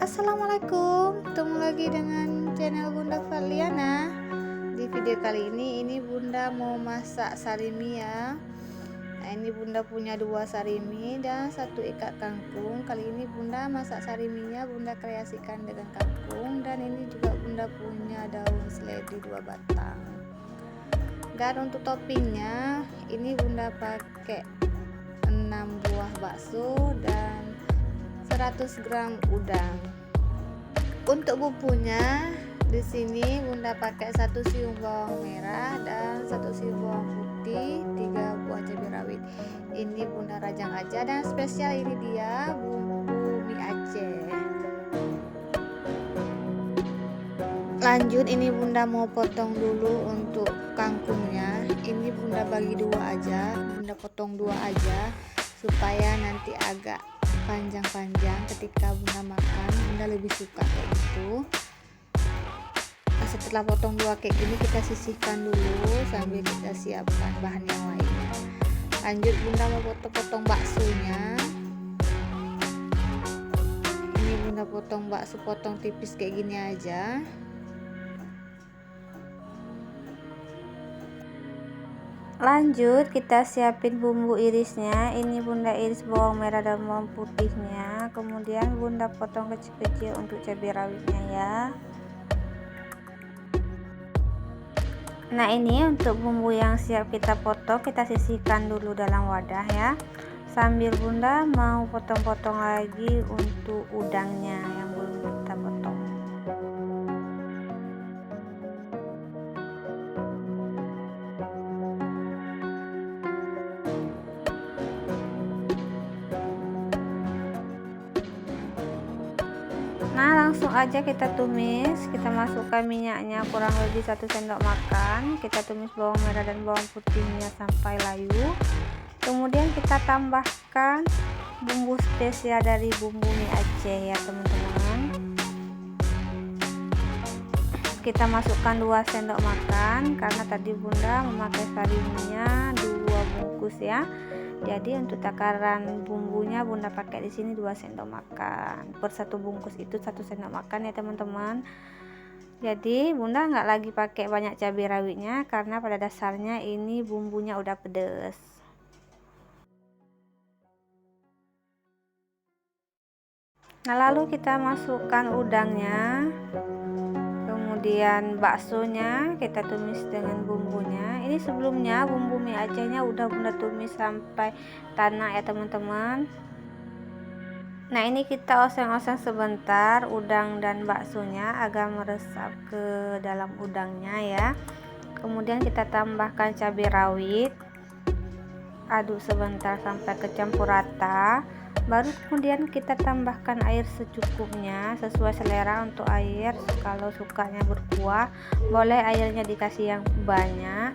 Assalamualaikum, ketemu lagi dengan channel Bunda Farliana. Di video kali ini Bunda mau masak sarimi ya. Nah, ini Bunda punya 2 sarimi dan 1 ikat kangkung. Kali ini Bunda masak sariminya Bunda kreasikan dengan kangkung, dan ini juga Bunda punya daun seledri 2 batang. Dan untuk toppingnya ini Bunda pakai 6 buah bakso dan 100 gram udang. Untuk bumbunya di sini Bunda pakai 1 siung bawang merah dan 1 siung bawang putih, 3 buah cabai rawit. Ini Bunda rajang aja, dan spesial ini dia bumbu mie Aceh. Lanjut, ini Bunda mau potong dulu untuk kangkungnya. Ini Bunda bagi 2 aja, Bunda potong 2 aja supaya nanti agak panjang-panjang ketika Bunda makan. Bunda lebih suka kayak gitu. Nah, setelah potong 2 kayak gini kita sisihkan dulu sambil kita siapkan bahan yang lainnya. Lanjut, Bunda mau potong-potong baksonya. Ini Bunda potong bakso, potong tipis kayak gini aja. Lanjut, kita siapin bumbu irisnya. Ini Bunda iris bawang merah dan bawang putihnya, kemudian Bunda potong kecil-kecil untuk cabai rawitnya ya. Nah, ini untuk bumbu yang siap kita potong, kita sisihkan dulu dalam wadah ya, sambil Bunda mau potong-potong lagi untuk udangnya yang belum kita potong. Nah, langsung aja kita tumis. Kita masukkan minyaknya kurang lebih 1 sendok makan. Kita tumis bawang merah dan bawang putihnya sampai layu. Kemudian kita tambahkan bumbu spesial dari bumbu mie Aceh ya teman-teman. Kita masukkan 2 sendok makan karena tadi Bunda memakai sariminya 2 bungkus ya. Jadi untuk takaran bumbunya Bunda pakai di sini 2 sendok makan. Per 1 bungkus itu 1 sendok makan ya teman-teman. Jadi Bunda nggak lagi pakai banyak cabai rawitnya karena pada dasarnya ini bumbunya udah pedes. Nah, lalu kita masukkan udangnya. Kemudian baksonya kita tumis dengan bumbunya. Ini sebelumnya bumbu mie Acehnya udah Bunda tumis sampai tanah ya teman-teman. Nah, ini kita oseng-oseng sebentar udang dan baksonya agar meresap ke dalam udangnya ya. Kemudian kita tambahkan cabai rawit, aduk sebentar sampai kecampur rata. Baru kemudian kita tambahkan air secukupnya sesuai selera untuk air. Kalau sukanya berkuah boleh airnya dikasih yang banyak,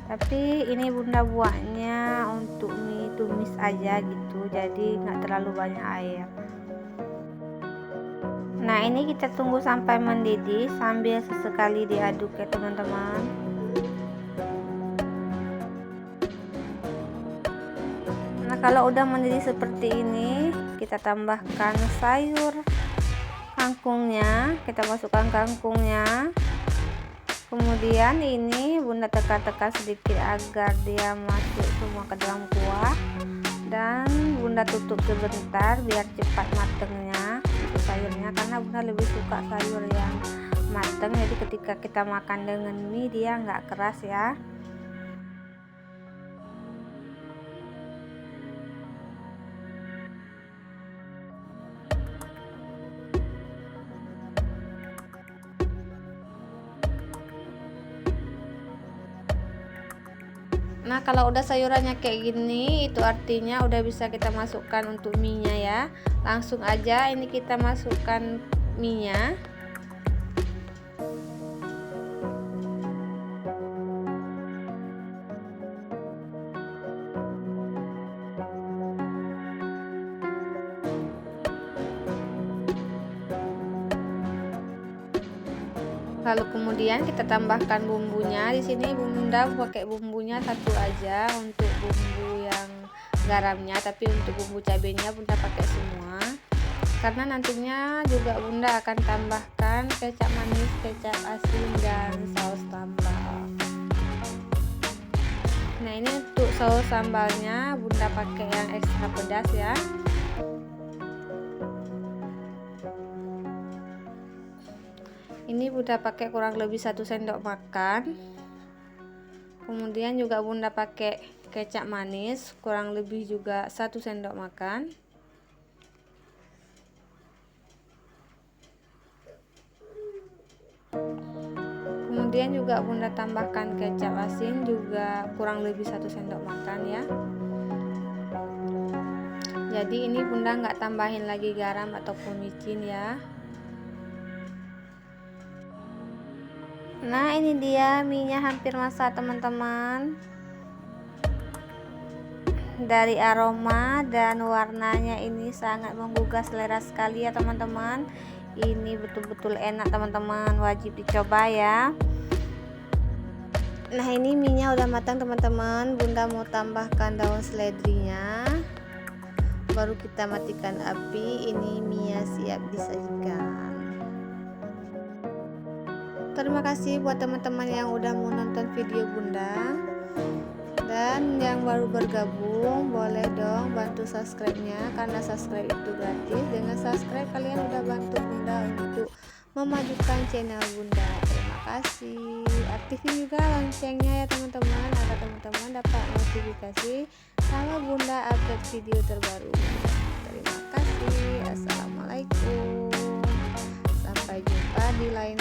tapi ini Bunda buatnya untuk mie tumis aja gitu, jadi nggak terlalu banyak air. Nah, ini kita tunggu sampai mendidih sambil sesekali diaduk ya teman-teman. Nah, kalau udah mendidih seperti ini, kita tambahkan sayur kangkungnya. Kita masukkan kangkungnya. Kemudian ini Bunda tekan-tekan sedikit agar dia masuk semua ke dalam kuah. Dan Bunda tutup sebentar biar cepat matengnya untuk sayurnya, karena Bunda lebih suka sayur yang mateng. Jadi ketika kita makan dengan mie dia nggak keras ya. Nah, kalau udah sayurannya kayak gini, itu artinya udah bisa kita masukkan untuk mie-nya ya. Langsung aja ini kita masukkan mie-nya. Lalu kemudian kita tambahkan bumbunya. Di sini Bunda pakai bumbunya 1 aja untuk bumbu yang garamnya, tapi untuk bumbu cabenya Bunda pakai semua. karena nantinya juga bunda akan tambahkan kecap manis, kecap asin, dan saus sambal. Nah, ini untuk saus sambalnya bunda pakai yang ekstra pedas ya. Ini bunda pakai kurang lebih 1 sendok makan. Kemudian juga bunda pakai kecap manis kurang lebih juga 1 sendok makan. Kemudian juga bunda tambahkan kecap asin juga kurang lebih 1 sendok makan ya. Jadi ini bunda nggak tambahin lagi garam ataupun micin ya. Nah, ini dia mie-nya hampir masak teman-teman. Dari aroma dan warnanya ini sangat menggugah selera sekali ya teman-teman. Ini betul-betul enak teman-teman, wajib dicoba ya. Nah, ini mie-nya udah matang teman-teman. Bunda mau tambahkan daun seledrinya. Baru kita matikan api. Ini mie-nya siap disajikan. Terima kasih buat teman-teman yang udah mau nonton video bunda, dan yang baru bergabung boleh dong bantu subscribe-nya, karena subscribe itu gratis. Dengan subscribe kalian udah bantu bunda untuk memajukan channel bunda. Terima kasih. Aktifin juga loncengnya ya teman-teman, agar teman-teman dapat notifikasi kalau bunda upload video terbaru. Terima kasih. Assalamualaikum, sampai jumpa di lain